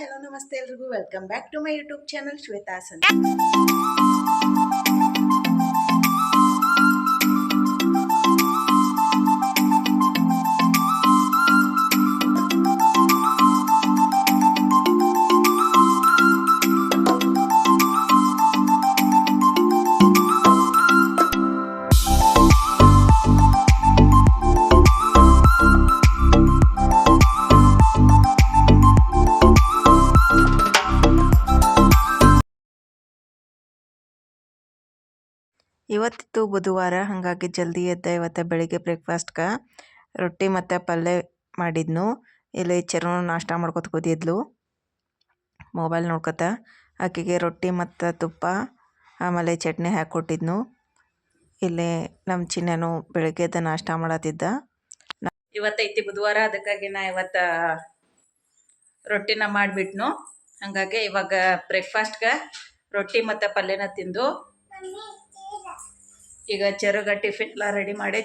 Hello ನಮಸ್ತೆ ಎಲ್ರಿಗೂ welcome back to my YouTube channel Shweta Santha. ಇವತ್ತಿತ್ತು ಬುಧವಾರ, ಹಾಗಾಗಿ ಜಲ್ದಿ ಎದ್ದೆ. ಇವತ್ತು ಬೆಳಿಗ್ಗೆ ಬ್ರೇಕ್ಫಾಸ್ಟ್ಗೆ ರೊಟ್ಟಿ ಮತ್ತು ಪಲ್ಯ ಮಾಡಿದ್ನು. ಇಲ್ಲಿ ಚರು ನಾಷ್ಟ ಮಾಡ್ಕೊತ ಕೂತಿದ್ಲು ಮೊಬೈಲ್ ನೋಡ್ಕೊತ. ಆಕೆಗೆ ರೊಟ್ಟಿ ಮತ್ತು ತುಪ್ಪ ಆಮೇಲೆ ಚಟ್ನಿ ಹಾಕ್ಕೊಟ್ಟಿದ್ನು. ಇಲ್ಲಿ ನಮ್ಮ ಚಿನ್ನನು ಬೆಳಗ್ಗೆದ ನಾಷ್ಟ ಮಾಡತ್ತಿದ್ದ. ಇವತ್ತೈತಿ ಬುಧವಾರ, ಅದಕ್ಕಾಗಿ ನಾ ಇವತ್ತು ರೊಟ್ಟಿನ ಮಾಡಿಬಿಟ್ನು. ಹಾಗಾಗಿ ಇವಾಗ ಬ್ರೇಕ್ಫಾಸ್ಟ್ಗೆ ರೊಟ್ಟಿ ಮತ್ತು ಪಲ್ಯನ ತಿಂದು ಈಗ ಚರುಗ ಟಿಫಿನ್ ಎಲ್ಲ ರೆಡಿ ಮಾಡಿ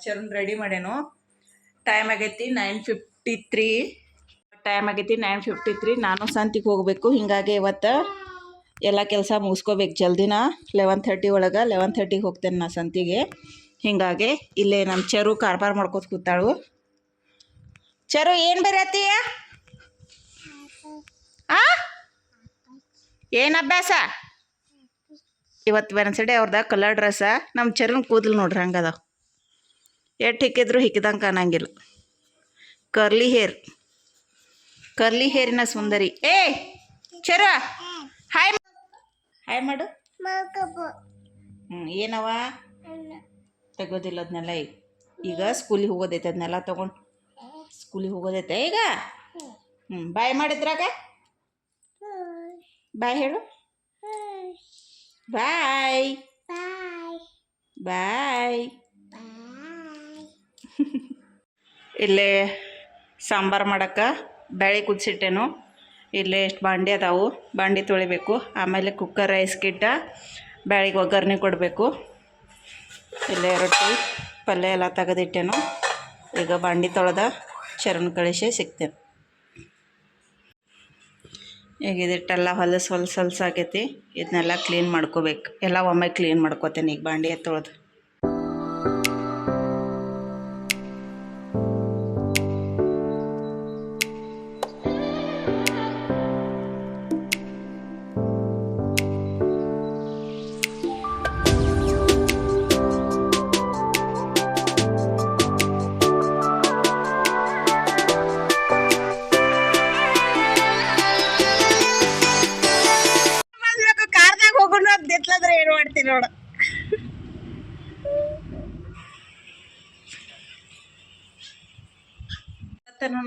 ಚರುನ್ ರೆಡಿ ಮಾಡೇನು. ಟೈಮ್ ಆಗೈತಿ 9:53. ನಾನು ಸಂತಿಗೆ ಹೋಗಬೇಕು. ಹೀಗಾಗಿ ಇವತ್ತು ಎಲ್ಲ ಕೆಲಸ ಮುಗಿಸ್ಕೋಬೇಕು ಜಲ್ದಿನ. 11:30 ಒಳಗೆ 11:30ಗೆ ಹೋಗ್ತೇನೆ ನಾ ಸಂತಿಗೆ. ಹೀಗಾಗಿ ಇಲ್ಲೇ ನಮ್ಮ ಚರು ಕಾರ್ಬಾರ್ ಮಾಡ್ಕೋತ ಕೂತಾಳು. ಚರು ಏನು ಬರತ್ತೀಯ? ಏನು ಅಭ್ಯಾಸ? ಇವತ್ತು ವೆನ್ಸ್ಡೇ ಅವ್ರದ ಕಲರ್ ಡ್ರೆಸ್ಸ. ನಮ್ಮ ಚರನ್ ಕೂದಲು ನೋಡ್ರಿ ಹಂಗದ. ಎಷ್ಟು ಹಿಕ್ಕಿದ್ರು ಹಿಕ್ಕಿದಂಗೆ ಕಾಣಂಗಿಲ್ಲ. ಕರ್ಲಿ ಹೇರಿನ ಸುಂದರಿ. ಏ ಚರ ಹಾಯ್ ಮಾಡು. ಏನವ ತೆಗೋದಿಲ್ಲ ಅದನ್ನೆಲ್ಲ. ಈಗ ಸ್ಕೂಲಿಗೆ ಹೋಗೋದೈತೆ, ಅದನ್ನೆಲ್ಲ ತೊಗೊಂಡು ಸ್ಕೂಲಿಗೆ ಹೋಗೋದೈತೆ ಈಗ. ಬಾಯ್ ಮಾಡಿದ್ರಾಗ ಬಾಯ್ ಹೇಳು. ಬಾಯ್ ಬಾಯ್. ಇಲ್ಲೇ ಸಾಂಬಾರು ಮಾಡೋಕ್ಕೆ ಬೇಳೆ ಕುದಿಸಿಟ್ಟೇನು. ಇಲ್ಲೇ ಎಷ್ಟು ಬಾಂಡೆ ಅದಾವು, ಬಾಂಡೆ ತೊಳಿಬೇಕು. ಆಮೇಲೆ ಕುಕ್ಕರ್ ರೈಸ್ಗಿಟ್ಟ ಬೇಳೆಗೆ ಒಗ್ಗರಣೆ ಕೊಡಬೇಕು. ಇಲ್ಲೇ ರೊಟ್ಟಿ ಪಲ್ಯ ಎಲ್ಲ ತೆಗೆದಿಟ್ಟೇನು. ಈಗ ಬಾಂಡೆ ತೊಳೆದ ಚರನ್ ಕಳಿಸಿ ಸಿಗ್ತೇನೆ. ಈಗ ಇದಿಟ್ಟೆಲ್ಲ ಹೊಲಸಾಗೈತಿ. ಇದನ್ನೆಲ್ಲ ಕ್ಲೀನ್ ಮಾಡ್ಕೋಬೇಕು. ಎಲ್ಲ ಒಮ್ಮೆ ಕ್ಲೀನ್ ಮಾಡ್ಕೋತೇನೆ ಈಗ ಬಾಂಡೆ ತೊಳೆದು. ಏನು ಮಾಡ್ತೀನಿ ನೋಡ.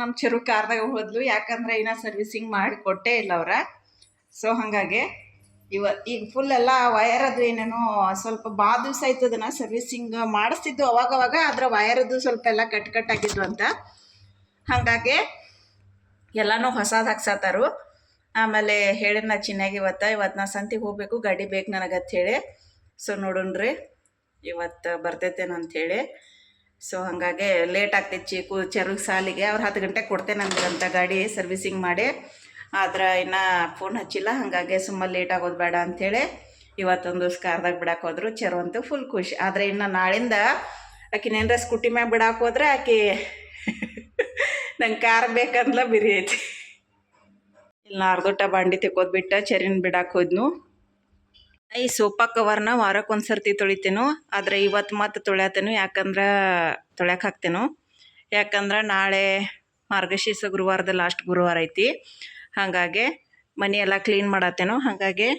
ನಮ್ಮ ಚರು ಕಾರ್ದಾಗ ಹೋದ್ಲು. ಯಾಕಂದ್ರೆ ಇನ್ನ ಸರ್ವಿಸಿಂಗ್ ಮಾಡಿ ಕೊಟ್ಟೇ ಇಲ್ಲ ಅವ್ರ. ಸೊ ಹಾಗಾಗಿ ಈಗ ಫುಲ್ ಎಲ್ಲ ವಯರ್ ಅದು ಏನೇನೋ ಸ್ವಲ್ಪ ಭಾಳ ದಿವಸ ಆಯ್ತು ಅದನ್ನ ಸರ್ವಿಸಿಂಗ್ ಮಾಡಿಸ್ತಿದ್ದು ಅವಾಗವಾಗ. ಆದ್ರೆ ವಯರದ್ದು ಸ್ವಲ್ಪ ಎಲ್ಲ ಕಟ್ಟಾಗಿದ್ವು ಅಂತ. ಹಾಗಾಗಿ ಎಲ್ಲನೂ ಹೊಸದು ಹಾಕ್ಸತ್ತಾರು. ಆಮೇಲೆ ಹೇಳಿನ ಚಿನ್ನಾಗಿ ಇವತ್ತು ನಾ ಸಂತಿಗೆ ಹೋಗಬೇಕು, ಗಾಡಿ ಬೇಕು ನನಗಂತ ಹೇಳಿ. ಸೊ ನೋಡೋಣ್ರಿ ಇವತ್ತು ಬರ್ತೈತೇನೋ ಅಂಥೇಳಿ. ಸೊ ಹಾಗಾಗಿ ಲೇಟ್ ಆಗ್ತೈತಿ ಚರುಗ್ ಸಾಲಿಗೆ. ಅವ್ರು 10 ಗಂಟೆಗೆ ಕೊಡ್ತೇನೆ ಅಂದ್ರಂತ ಗಾಡಿ ಸರ್ವಿಸಿಂಗ್ ಮಾಡಿ. ಆದ್ರೆ ಇನ್ನೂ ಫೋನ್ ಹಚ್ಚಿಲ್ಲ. ಹಾಗಾಗಿ ಸುಮ್ಮ ಲೇಟ್ ಆಗೋದು ಬೇಡ ಅಂಥೇಳಿ ಇವತ್ತೊಂದು ಕಾರ್ದಾಗ ಬಿಡಕ್ಕೆ ಹೋದ್ರು. ಚರು ಅಂತೂ ಫುಲ್ ಖುಷಿ. ಆದರೆ ಇನ್ನು ನಾಳಿಂದ ಆಕಿನೇನರ ಸ್ಕೂಟಿ ಮ್ಯಾಗ ಬಿಡಕ್ಕೆ ಹೋದ್ರೆ ಆಕೆ ನಂಗೆ ಕಾರ್ ಬೇಕಂದ್ಲ ಬಿರಿ ಐತಿ. ಇಲ್ಲ ಅರ್ಧೊಟ್ಟ ಬಾಂಡಿ ತೆಕ್ಕೋದ್ಬಿಟ್ಟು ಚರಿನ ಬಿಡಕ್ಕೆ ಹೋದ್ನು. ಈ ಸೋಫಾ ಕವರ್ನ ವಾರಕ್ಕೆ ಒಂದು ಸರ್ತಿ ತೊಳಿತೇನು. ಆದರೆ ಇವತ್ತು ಮತ್ತೆ ತೊಳ್ಯಾತೇನು. ಯಾಕಂದ್ರೆ ತೊಳ್ಯಾಕೆ ಹಾಕ್ತೇನು. ಯಾಕಂದ್ರೆ ನಾಳೆ ಮಾರ್ಗಶೀರ್ಷ ಗುರುವಾರದ ಲಾಸ್ಟ್ ಗುರುವಾರ ಐತಿ. ಹಾಗಾಗಿ ಮನೆಯೆಲ್ಲ ಕ್ಲೀನ್ ಮಾಡತ್ತೇನು. ಹಾಗಾಗಿ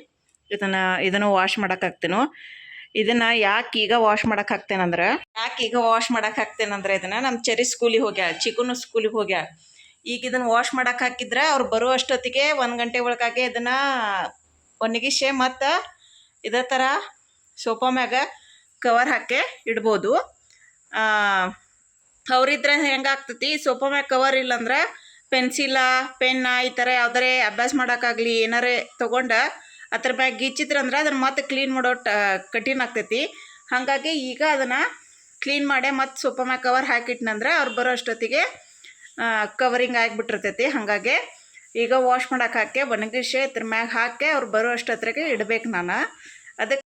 ಇದನ್ನು ವಾಶ್ ಮಾಡಕ್ಕೆ ಹಾಕ್ತೇನು. ಇದನ್ನು ಯಾಕೆ ಈಗ ವಾಶ್ ಮಾಡಕ್ಕೆ ಹಾಕ್ತೇನಂದ್ರೆ ಇದನ್ನು ನಮ್ಮ ಚರಿ ಸ್ಕೂಲಿಗೆ ಹೋಗ್ಯಾಳ, ಚಿಕ್ಕನು ಸ್ಕೂಲಿಗೆ ಹೋಗ್ಯಾಳ. ಈಗ ಇದನ್ನು ವಾಶ್ ಮಾಡಕ್ಕೆ ಹಾಕಿದ್ರೆ ಅವ್ರು ಬರೋ ಅಷ್ಟೊತ್ತಿಗೆ 1 ಗಂಟೆ ಒಳಗಾಗಿ ಇದನ್ನು ಒಣಗಿಸಿ ಮತ್ತು ಇದೇ ಥರ ಸೋಫಾ ಮ್ಯಾಗ ಕವರ್ ಹಾಕಿ ಇಡ್ಬೋದು. ಅವ್ರಿದ್ರೆ ಹೆಂಗಾಗ್ತೈತಿ, ಸೋಫಾ ಮ್ಯಾಗ ಕವರ್ ಇಲ್ಲಂದ್ರೆ ಪೆನ್ಸಿಲ ಪೆನ್ನ ಈ ಥರ ಯಾವ್ದಾರೆ ಅಭ್ಯಾಸ ಮಾಡೋಕ್ಕಾಗಲಿ ಏನಾರೇ ತೊಗೊಂಡು ಅದ್ರ ಮ್ಯಾಗ ಗೀಚಿದ್ರಂದ್ರೆ ಅದನ್ನು ಮತ್ತೆ ಕ್ಲೀನ್ ಮಾಡೋ ಕಠಿಣ ಆಗ್ತೈತಿ. ಹಾಗಾಗಿ ಈಗ ಅದನ್ನು ಕ್ಲೀನ್ ಮಾಡಿ ಮತ್ತು ಸೋಫಾ ಮ್ಯಾಗ ಕವರ್ ಹಾಕಿಟ್ನಂದ್ರೆ ಅವ್ರು ಬರೋ ಅಷ್ಟೊತ್ತಿಗೆ ಕವರಿಂಗ್ ಆಗಿಬಿಟ್ಟಿರ್ತೈತಿ. ಹಾಗಾಗಿ ಈಗ ವಾಶ್ ಮಾಡಕ್ಕೆ ಹಾಕಿ ಒಣಗಿಸಿ ಇದ್ರ ಮ್ಯಾಗ ಹಾಕಿ ಅವ್ರು ಬರೋ ಅಷ್ಟೊತ್ತಿಗೆ ಇಡ್ಬೇಕು ನಾನು. ಅದಕ್ಕೆ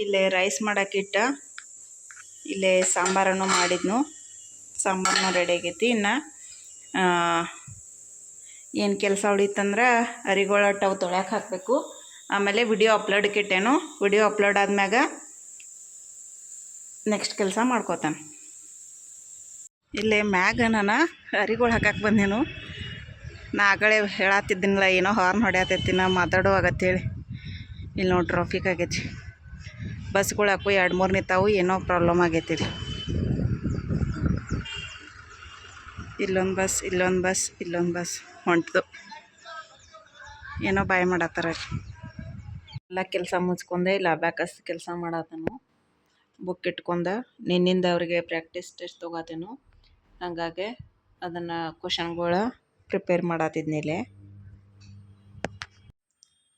ಇಲ್ಲೇ ರೈಸ್ ಮಾಡೋಕ್ಕಿಟ್ಟ, ಇಲ್ಲೇ ಸಾಂಬಾರನ್ನು ಮಾಡಿದ್ನು, ಸಾಂಬಾರನ್ನು ರೆಡಿ ಆಗೈತಿ. ಇನ್ನು ಏನು ಕೆಲಸ ಉಳಿತಂದ್ರೆ ಅರಿಗೋಳ ಟವ್ ತೊಳ್ಯಾಕೆ ಹಾಕಬೇಕು. ಆಮೇಲೆ ವಿಡಿಯೋ ಅಪ್ಲೋಡಕ್ಕೆ ಇಟ್ಟೇನು. ವಿಡಿಯೋ ಅಪ್ಲೋಡ್ ಆದ್ಮ್ಯಾಗ ನೆಕ್ಸ್ಟ್ ಕೆಲಸ ಮಾಡ್ಕೋತಾನೆ. ಇಲ್ಲೇ ಮ್ಯಾಗ ನಾನು ಅರಿಗೋಳು ಹಾಕಕ್ಕೆ ಬಂದೇನು. ನಾ ಆಗಲೇ ಹೇಳತ್ತಿದ್ದೀನಿಲ್ಲ, ಏನೋ ಹಾರ್ನ್ ಹೊಡ್ಯಾತೈತಿ ನಾ ಮಾತಾಡೋ ಆಗತ್ತೇಳಿ. ಇಲ್ಲಿ ನೋಡಿ ಟ್ರಾಫಿಕ್ ಆಗೈತಿ, ಬಸ್ಗಳು ಹಾಕು 2-3 ನಿಂತಾವು, ಏನೋ ಪ್ರಾಬ್ಲಮ್ ಆಗೈತಿ. ಇಲ್ಲೊಂದು ಬಸ್, ಇಲ್ಲೊಂದು ಬಸ್, ಇಲ್ಲೊಂದು ಬಸ್ ಹೊಂಟದು. ಏನೋ ಬಾಯ್ ಮಾಡತ್ತಾರ. ಎಲ್ಲ ಕೆಲಸ ಮುಚ್ಕೊಂಡೆ ಇಲ್ಲ ಅಬ್ಯಾಕಸ್ ಕೆಲಸ ಮಾಡತ್ತನು. ಬುಕ್ ಇಟ್ಕೊಂಡೆ ನಿನ್ನಿಂದ ಅವ್ರಿಗೆ ಪ್ರಾಕ್ಟೀಸ್ ಟೆಸ್ಟ್ ತೊಗೋತೇನು. ಹಾಗಾಗಿ ಅದನ್ನು ಕ್ವಶನ್ಗಳು ಪ್ರಿಪೇರ್ ಮಾಡತ್ತಿದ್ನಿಲ್ಲೇ.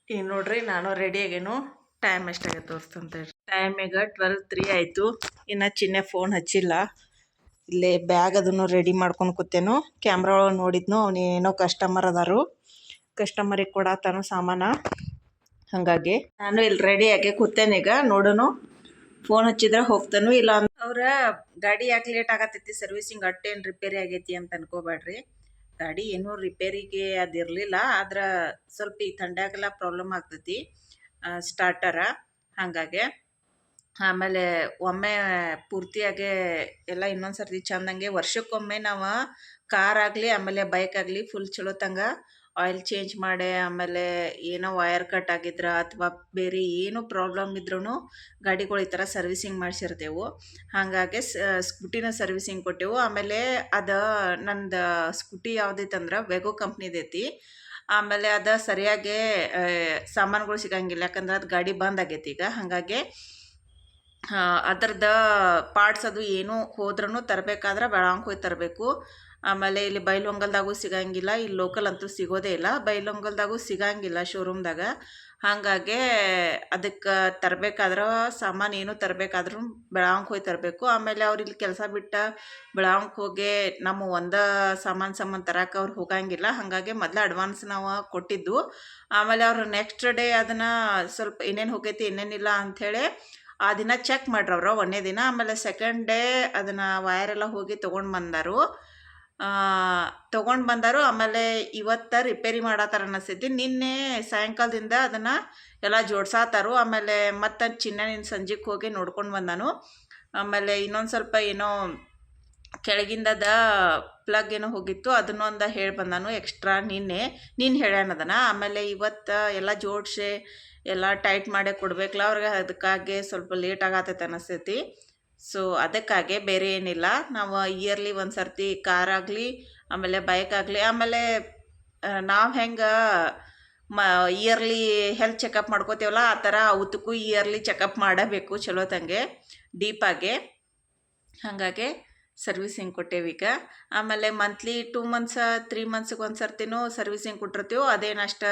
ಈಗ ನೋಡ್ರಿ ನಾನು ರೆಡಿ ಆಗೇನು. ಟೈಮ್ ಎಷ್ಟಾಗೈತೆ ತೋರಿಸ್ತಂತೇಳಿ. ಟೈಮ್ ಈಗ 12:03 ಆಯಿತು. ಇನ್ನು ಚಿನ್ನೆ ಫೋನ್ ಹಚ್ಚಿಲ್ಲ. ಇಲ್ಲೇ ಬ್ಯಾಗ್ ಅದನ್ನು ರೆಡಿ ಮಾಡ್ಕೊಂಡು ಕೂತೇನು. ಕ್ಯಾಮ್ರಾ ಒಳಗೆ ನೋಡಿದ್ನು, ಅವನೇನೋ ಕಸ್ಟಮರ್ ಅದಾರು, ಕಸ್ಟಮರಿಗೆ ಕೊಡತ್ತಾನು ಸಾಮಾನು. ಹಾಗಾಗಿ ನಾನು ಇಲ್ಲಿ ರೆಡಿಯಾಗಿ ಕೂತೇನೆ. ಈಗ ನೋಡೋನು, ಫೋನ್ ಹಚ್ಚಿದ್ರೆ ಹೋಗ್ತಾನು, ಇಲ್ಲ ಅವ್ರ ಗಾಡಿ ಯಾಕೆ ಲೇಟ್ ಆಗತ್ತೈತಿ ಸರ್ವಿಸಿಂಗ್, ಅಟ್ಟೇನು ರಿಪೇರಿ ಆಗೈತಿ ಅಂತ ಅನ್ಕೋಬೇಡ್ರಿ. ಗಾಡಿ ಏನೂ ರಿಪೇರಿಗೆ ಅದಿರಲಿಲ್ಲ, ಆದ್ರೆ ಸ್ವಲ್ಪ ಈ ಥಂಡ್ಯಾಗೆಲ್ಲ ಪ್ರಾಬ್ಲಮ್ ಆಗ್ತೈತಿ ಸ್ಟಾರ್ಟರ. ಹಾಗಾಗಿ ಆಮೇಲೆ ಒಮ್ಮೆ ಪೂರ್ತಿಯಾಗೆ ಎಲ್ಲ ಇನ್ನೊಂದು ಸರ್ತಿ ಚಂದಂಗೆ ವರ್ಷಕ್ಕೊಮ್ಮೆ ನಾವು ಕಾರ್ ಆಗಲಿ ಆಮೇಲೆ ಬೈಕ್ ಆಗಲಿ ಫುಲ್ ಚಲೋ ತಂಗ ಆಯಿಲ್ ಚೇಂಜ್ ಮಾಡಿ, ಆಮೇಲೆ ಏನೋ ವಯರ್ ಕಟ್ ಆಗಿದ್ರೆ ಅಥವಾ ಬೇರೆ ಏನೋ ಪ್ರಾಬ್ಲಮ್ ಇದ್ರೂ ಗಾಡಿಗಳು ಈ ಥರ ಸರ್ವಿಸಿಂಗ್ ಮಾಡಿಸಿರ್ತೇವೆ. ಹಾಗಾಗಿ ಸ್ಕೂಟಿನ ಸರ್ವಿಸಿಂಗ್ ಕೊಟ್ಟೆವು. ಆಮೇಲೆ ಅದು ನಂದು ಸ್ಕೂಟಿ ಯಾವುದೈತಂದ್ರೆ ವೆಗೋ ಕಂಪ್ನಿದೈತಿ. ಆಮೇಲೆ ಅದು ಸರಿಯಾಗಿ ಸಾಮಾನುಗಳು ಸಿಗಂಗಿಲ್ಲ, ಯಾಕಂದ್ರೆ ಅದು ಗಾಡಿ ಬಂದ್ ಆಗೈತಿ ಈಗ. ಹಾಗಾಗಿ ಅದ್ರದ್ದು ಪಾರ್ಟ್ಸ್ ಅದು ಏನೂ ಹೋದ್ರೂ ತರಬೇಕಾದ್ರೆ ಬೆಳಂಗೆ ಹೋಗಿ ತರಬೇಕು. ಆಮೇಲೆ ಇಲ್ಲಿ ಬೈಲಹೊಂಗಲ್ದಾಗೂ ಸಿಗಂಗಿಲ್ಲ, ಇಲ್ಲಿ ಲೋಕಲ್ ಅಂತೂ ಸಿಗೋದೇ ಇಲ್ಲ, ಬೈಲಹೊಂಗಲ್ದಾಗೂ ಸಿಗಂಗಿಲ್ಲ ಶೋರೂಮ್ದಾಗ. ಹಾಗಾಗಿ ಅದಕ್ಕೆ ತರಬೇಕಾದ್ರೆ ಸಾಮಾನು ಏನು ತರಬೇಕಾದ್ರೂ ಬೆಳಂಗೆ ಹೋಗಿ ತರಬೇಕು. ಆಮೇಲೆ ಅವ್ರು ಇಲ್ಲಿ ಕೆಲಸ ಬಿಟ್ಟು ಬೆಳಂಗೆ ಹೋಗಿ ನಮ್ಮ ಒಂದೇ ಸಾಮಾನು ತರಕ್ಕೆ ಅವ್ರು ಹೋಗಂಗಿಲ್ಲ. ಹಾಗಾಗಿ ಮೊದಲು ಅಡ್ವಾನ್ಸ್ ನಾವು ಕೊಟ್ಟಿದ್ದು. ಆಮೇಲೆ ಅವರು ನೆಕ್ಸ್ಟ್ ಡೇ ಅದನ್ನು ಸ್ವಲ್ಪ ಏನೇನು ಹೋಗೈತಿ ಏನೇನಿಲ್ಲ ಅಂಥೇಳಿ ಆ ದಿನ ಚೆಕ್ ಮಾಡ್ರವ್ರು 1ನೇ ದಿನ. ಆಮೇಲೆ ಸೆಕೆಂಡ್ ಡೇ ಅದನ್ನು ವಯರೆಲ್ಲ ಹೋಗಿ ತೊಗೊಂಡು ಬಂದರು. ಆಮೇಲೆ ಇವತ್ತು ರಿಪೇರಿ ಮಾಡತ್ತಾರ ಅನ್ನಿಸ್ತೈತಿ. ನಿನ್ನೆ ಸಾಯಂಕಾಲದಿಂದ ಅದನ್ನು ಎಲ್ಲ ಜೋಡ್ಸಾತಾರು. ಆಮೇಲೆ ಮತ್ತು ಚಿನ್ನನಿನ ಸಂಜೆಗೆ ಹೋಗಿ ನೋಡ್ಕೊಂಡು ಬಂದನು. ಆಮೇಲೆ ಇನ್ನೊಂದು ಸ್ವಲ್ಪ ಏನೋ ಕೆಳಗಿಂದದ ಪ್ಲಗ್ ಏನೋ ಹೋಗಿತ್ತು, ಅದನ್ನೊಂದು ಹೇಳಿ ಬಂದನು ಎಕ್ಸ್ಟ್ರಾ. ನೀನು ಹೇಳ್ಯಾನದನ. ಆಮೇಲೆ ಇವತ್ತು ಎಲ್ಲ ಜೋಡಿಸಿ ಎಲ್ಲ ಟೈಟ್ ಮಾಡೇ ಕೊಡ್ಬೇಕಲ್ಲ ಅವ್ರಿಗೆ, ಅದಕ್ಕಾಗಿ ಸ್ವಲ್ಪ ಲೇಟ್ ಆಗತ್ತೈತೆ ಅನ್ನಿಸ್ತೈತಿ. ಸೊ ಅದಕ್ಕಾಗೆ ಬೇರೆ ಏನಿಲ್ಲ. ನಾವು ಇಯರ್ಲಿ ಒಂದು ಸರ್ತಿ ಕಾರ್ ಆಗಲಿ ಆಮೇಲೆ ಬೈಕ್ ಆಗಲಿ, ಆಮೇಲೆ ನಾವು ಹೆಂಗೆ ಇಯರ್ಲಿ ಹೆಲ್ತ್ ಚೆಕಪ್ ಮಾಡ್ಕೋತೀವಲ್ಲ ಆ ಥರ ಅವತ್ತಕ್ಕೂ ಇಯರ್ಲಿ ಚೆಕಪ್ ಮಾಡಬೇಕು ಚಲೋ ತಂಗೆ ಡೀಪಾಗೆ. ಹಾಗಾಗಿ ಸರ್ವಿಸಿಂಗ್ ಕೊಟ್ಟೇವೀಗ. ಆಮೇಲೆ ಮಂತ್ಲಿ 2 ಮಂತ್ಸ್ 3 ಮಂತ್ಸಿಗೆ ಒಂದು ಸರ್ತಿನೂ ಸರ್ವಿಸಿಂಗ್ ಕೊಟ್ಟಿರ್ತೀವೋ, ಅದೇನಷ್ಟು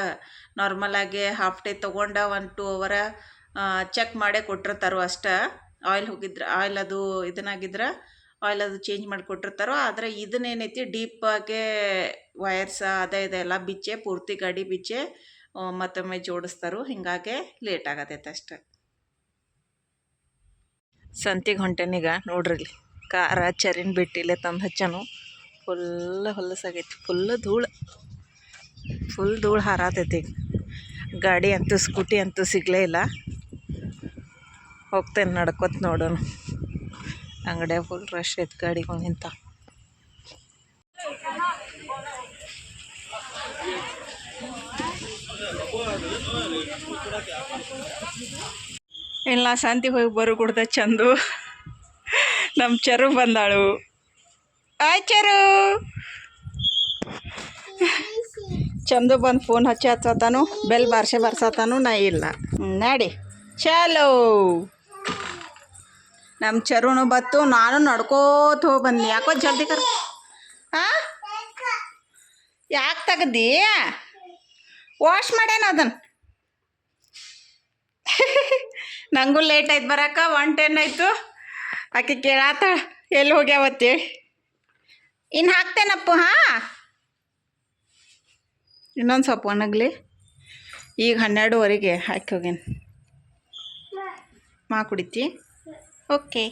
ನಾರ್ಮಲಾಗಿ ಹಾಫ್ ಡೇ ತೊಗೊಂಡು 1-2 ಅವರ್ ಚೆಕ್ ಮಾಡೇ ಕೊಟ್ಟಿರ್ತಾರೋ ಅಷ್ಟೇ. ಆಯಿಲ್ ಹೋಗಿದ್ರೆ ಆಯಿಲ್ ಅದು ಇದನ್ನಾಗಿದ್ರೆ ಆಯಿಲ್ ಅದು ಚೇಂಜ್ ಮಾಡಿ ಕೊಟ್ಟಿರ್ತಾರೋ. ಆದರೆ ಇದನ್ನೇನೈತಿ ಡೀಪಾಗೆ ವಯರ್ಸ್ ಇದೆಲ್ಲ ಬಿಚ್ಚೆ ಪೂರ್ತಿ ಗಾಡಿ ಬಿಚ್ಚೆ ಮತ್ತೊಮ್ಮೆ ಜೋಡಿಸ್ತಾರೋ. ಹೀಗಾಗಿ ಲೇಟ್ ಆಗತೈತೆ ಅಷ್ಟೆ. ಸಂತಿಗೆ ಹೊಂಟೇನೀಗ ನೋಡ್ರಿ. ಕಾರ ಚರಿನ ಬಿಟ್ಟಿಲ್ಲೇ ತಂದು ಹಚ್ಚನು. ಫುಲ್ ಹೊಲಸಾಗೈತಿ, ಫುಲ್ ಧೂಳು ಹಾರಾತೈತಿ. ಗಾಡಿ ಅಂತೂ ಸ್ಕೂಟಿ ಅಂತೂ ಸಿಗಲೇ ಇಲ್ಲ. ಹೋಗ್ತೇನೆ ನಡ್ಕೊತ ನೋಡೋಣ. ಅಂಗಡಿಯಾಗ ಫುಲ್ ರಶ್ ಐತೆ, ಗಾಡಿಗಳು ನಿಂತ. ಇಲ್ಲ ಸಂತಿಗೆ ಹೋಗಿ ಬರು ಕೊಡ್ದ ಚಂದು. ನಮ್ಮ ಚರು ಬಂದಾಳು. ಚರು ಚಂದು ಬಂದು ಫೋನ್ ಹಚ್ಚತಾನು, ಬೆಲ್ ಬಾರ್ಸತಾನು. ನಾ ಇಲ್ಲ. ನಡಿ ಚಲೋ. ನಮ್ಮ ಚರುಣು ಬತ್ತು, ನಾನು ನಡ್ಕೋತ ಹೋಗಿ ಬಂದ್ನಿ. ಯಾಕೋ ಜಲ್ದಿ ಕರ್ ಹಾಂ ಯಾಕೆ ತೆಗ್ದಿ? ವಾಶ್ ಮಾಡ್ಯಾನ ಅದನ್ನು. ನನಗೂ ಲೇಟ್ ಆಯ್ತು ಬರಕ್ಕ, 1:10 ಆಯಿತು. ಆಕೆ ಕೇಳಾತ ಎಲ್ಲಿ ಹೋಗ್ಯಾವತ್ತೇಳಿ. ಇನ್ನು ಹಾಕ್ತೇನಪ್ಪ. ಹಾಂ ಇನ್ನೊಂದು ಸ್ವಲ್ಪ ಒಣಗಲಿ. ಈಗ 12:15 ಹಾಕಿ ಹೋಗ್ಯಾನ. ಕುಡಿತಿ? ಓಕೆ.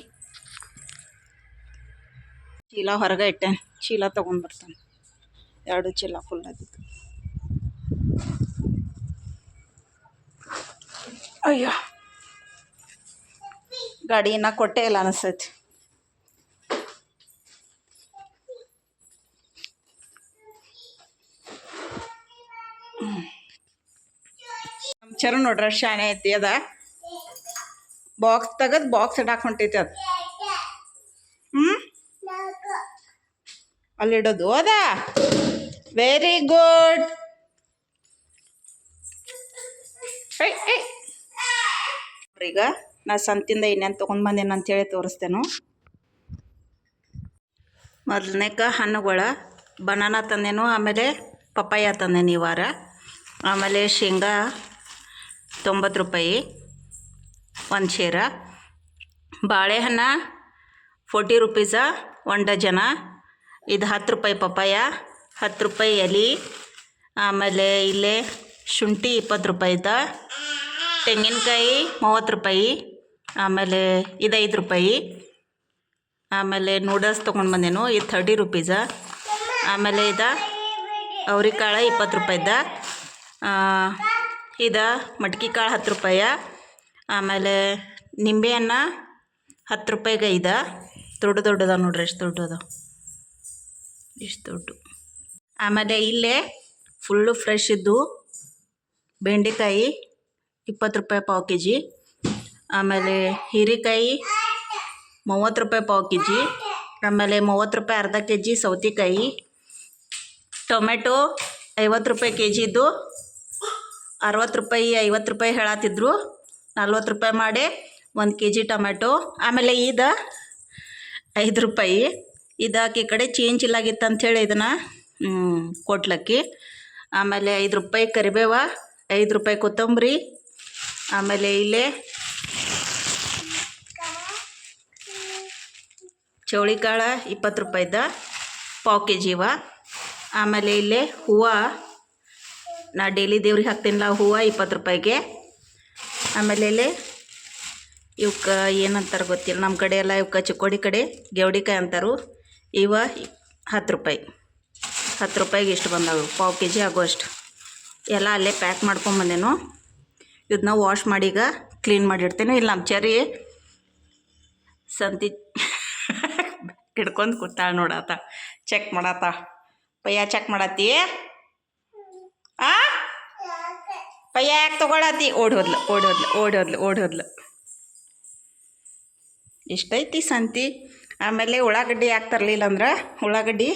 ಚೀಲ ಹೊರಗೆ ಇಟ್ಟೇನೆ, ಚೀಲ ತೊಗೊಂಡು ಬರ್ತಾನೆ. 2 ಚೀಲ ಫುಲ್ ಆಗಿತ್ತು. ಅಯ್ಯೋ ಗಾಡಿ ಇನ್ನೂ ಕೊಟ್ಟೇ ಇಲ್ಲ ಅನಿಸ್ತೈತಿ. ನಮ್ಮ ಚರು ನೋಡ್ರಿ ಶಾಣೆ ಐತಿ. ಅದ ಬಾಕ್ಸ್ ತೆಗೆದು ಬಾಕ್ಸ್ ಇಡಾಕ್ ಹೊಂಟೈತಿ ಅದು. ಅಲ್ಲಿಡೋದು ಅದ. Very good. ಈಗ ನಾ ಸಂತಿಂದ ಇನ್ನೇನು ತೊಗೊಂಡು ಬಂದೇನು ಅಂತೇಳಿ ತೋರಿಸ್ತೇನೆ. ಮೊದಲನೇಕ ಹಣ್ಣುಗಳ ಬನಾನಾ ತಂದೇನು, ಆಮೇಲೆ ಪಪ್ಪಾಯ ತಂದೇನು ಈ ವಾರ, ಆಮೇಲೆ ಶೇಂಗಾ 90 ರೂಪಾಯಿ 1 ಶೇರ, ಬಾಳೆಹಣ್ಣು 40 ರೂಪೀಸ 1 ಡಜನ. ಇದು 10 ರೂಪಾಯಿ ಪಪ್ಪಾಯ, 10 ರೂಪಾಯಿ ಎಲೆ. ಆಮೇಲೆ ಇಲ್ಲೇ ಶುಂಠಿ 20 ರೂಪಾಯಿದ, ತೆಂಗಿನಕಾಯಿ 30 ರೂಪಾಯಿ, ಆಮೇಲೆ ಇದು 5 ರೂಪಾಯಿ. ಆಮೇಲೆ ನೂಡಲ್ಸ್ ತೊಗೊಂಡು ಬಂದೇನು, ಇದು 30 ರೂಪೀಸ. ಆಮೇಲೆ ಅವ್ರಿಕಾಳು 20 ರೂಪಾಯಿದ, ಇದು ಮಟ್ಕಿ ಕಾಳು 10 ರೂಪಾಯಿ. ಆಮೇಲೆ ನಿಂಬೆಹಣ್ಣು 10 ರೂಪಾಯಿಗೆ ಇದೆ. ದೊಡ್ಡದ ನೋಡ್ರಿ, ಎಷ್ಟು ದೊಡ್ಡದ, ಇಷ್ಟು ದೊಡ್ಡ. ಆಮೇಲೆ ಇಲ್ಲೇ ಫುಲ್ಲು ಫ್ರೆಶ್ ಇದ್ದು ಬೆಂಡೆಕಾಯಿ 20 ರೂಪಾಯಿ ಪಾವು ಕೆ ಜಿ. ಆಮೇಲೆ ಹೀರೆಕಾಯಿ 30 ರೂಪಾಯಿ ಪಾವು ಕೆ ಜಿ. ಆಮೇಲೆ 30 ರೂಪಾಯಿ ಅರ್ಧ ಕೆ ಜಿ ಸೌತೆಕಾಯಿ. ಟೊಮೆಟೊ 50 ರೂಪಾಯಿ ಕೆ ಜಿ ಇದ್ದು 60 ರೂಪಾಯಿ 50 ರೂಪಾಯಿ ಹೇಳತ್ತಿದ್ರು, 40 ರೂಪಾಯಿ ಮಾಡಿ 1 ಕೆ ಜಿ ಟೊಮೆಟೊ. ಆಮೇಲೆ ಇದು 5 ರೂಪಾಯಿ. ಇದಾಕಿ ಕಡೆ ಚೇಂಜ್ ಇಲ್ಲಾಗಿತ್ತು ಅಂಥೇಳಿ ಇದನ್ನು ಕೊಟ್ಲಕ್ಕಿ. ಆಮೇಲೆ 5 ರೂಪಾಯಿ ಕರಿಬೇವ, 5 ರೂಪಾಯಿ ಕೊತ್ತಂಬರಿ. ಆಮೇಲೆ ಇಲ್ಲೇ ಚೌಳಿಕಾಳು 20 ರೂಪಾಯಿದ ಪಾವು ಕೆ ಜಿ ಇವ. ಆಮೇಲೆ ಇಲ್ಲೇ ಹೂವು, ನಾ ಡೈಲಿ ದೇವ್ರಿಗೆ ಹಾಕ್ತೀನಿಲ್ಲ ಹೂವು 20 ರೂಪಾಯಿಗೆ. ಆಮೇಲೆ ಇಲ್ಲಿ ಇವಕ್ಕೆ ಏನಂತಾರೆ ಗೊತ್ತಿಲ್ಲ, ನಮ್ಮ ಕಡೆ ಎಲ್ಲ ಇವಕ್ಕೆ ಚಿಕ್ಕೋಡಿ ಕಡೆ ಗೆವಡಿಕಾಯಿ ಅಂತಾರು. ಇವ 10 ರೂಪಾಯಿ. 10 ರೂಪಾಯಿಗೆ ಇಷ್ಟು ಬಂದವು, ಪಾವು ಕೆ ಜಿ ಆಗೋಷ್ಟು. ಎಲ್ಲ ಅಲ್ಲೇ ಪ್ಯಾಕ್ ಮಾಡ್ಕೊಂಬಂದೇನು. ಇದನ್ನ ವಾಶ್ ಮಾಡಿ ಈಗ ಕ್ಲೀನ್ ಮಾಡಿಡ್ತೇನೆ. ಇಲ್ಲಿ ನಮ್ಮ ಚರಿ ಸಂತಿ ಹಿಡ್ಕೊಂಡು ಕೂತಾಳ ನೋಡಾತ, ಚೆಕ್ ಮಾಡಾತ. ಪಯ್ಯ ಚೆಕ್ ಮಾಡತ್ತಿ? ಪಯ್ಯ ಯಾಕೆ ತೊಗೊಳತ್ತಿ? ಓಡೋದ್ಲು. ಇಷ್ಟೈತಿ ಸಂತಿ. ಆಮೇಲೆ ಉಳ್ಳಾಗಡ್ಡಿ ಯಾಕೆ ತರಲಿಲ್ಲ ಅಂದ್ರೆ, ಉಳ್ಳಾಗಡ್ಡಿ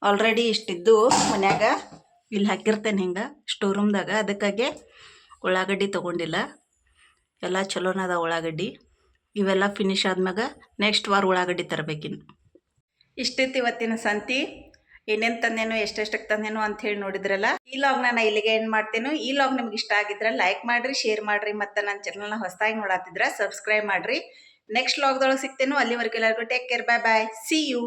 ಆಲ್ರೆಡಿ ಇಷ್ಟಿದ್ದು ಮನ್ಯಾಗ ಇಲ್ಲಿ ಹಾಕಿರ್ತೇನೆ ಹಿಂಗೆ ಸ್ಟೋರ್ ರೂಮ್ದಾಗ, ಅದಕ್ಕಾಗಿ ಉಳ್ಳಾಗಡ್ಡಿ ತೊಗೊಂಡಿಲ್ಲ. ಎಲ್ಲ ಚಲೋನದ ಉಳ್ಳಾಗಡ್ಡಿ. ಇವೆಲ್ಲ ಫಿನಿಶ್ ಆದ್ಮ್ಯಾಗ ನೆಕ್ಸ್ಟ್ ವಾರ ಉಳ್ಳಾಗಡ್ಡಿ ತರಬೇಕಿನ್ನು. ಇಷ್ಟಿತ್ತು ಇವತ್ತಿನ ಸಂತಿ. ಏನೇನು ತಂದೇನೋ, ಎಷ್ಟೆಷ್ಟಕ್ಕೆ ತಂದೇನೋ ಅಂಥೇಳಿ ನೋಡಿದ್ರಲ್ಲ. ಈ ಲಾಗ್ನ ನಾನು ಇಲ್ಲಿಗೆ ಏನು ಮಾಡ್ತೇನೋ. ಈ ಲಾಗ್ ನಿಮ್ಗೆ ಇಷ್ಟ ಆಗಿದ್ರೆ ಲೈಕ್ ಮಾಡಿರಿ, ಶೇರ್ ಮಾಡಿರಿ, ಮತ್ತು ನನ್ನ ಚಾನಲ್ನ ಹೊಸದಾಗಿ ನೋಡತ್ತಿದ್ರೆ ಸಬ್ಸ್ಕ್ರೈಬ್ ಮಾಡಿರಿ. ನೆಕ್ಸ್ಟ್ ಲಾಗ್ದೊಳಗೆ ಸಿಗ್ತೇನೋ. ಅಲ್ಲಿವರೆಗೂ ಎಲ್ಲರಿಗೂ take care, bye bye, see you.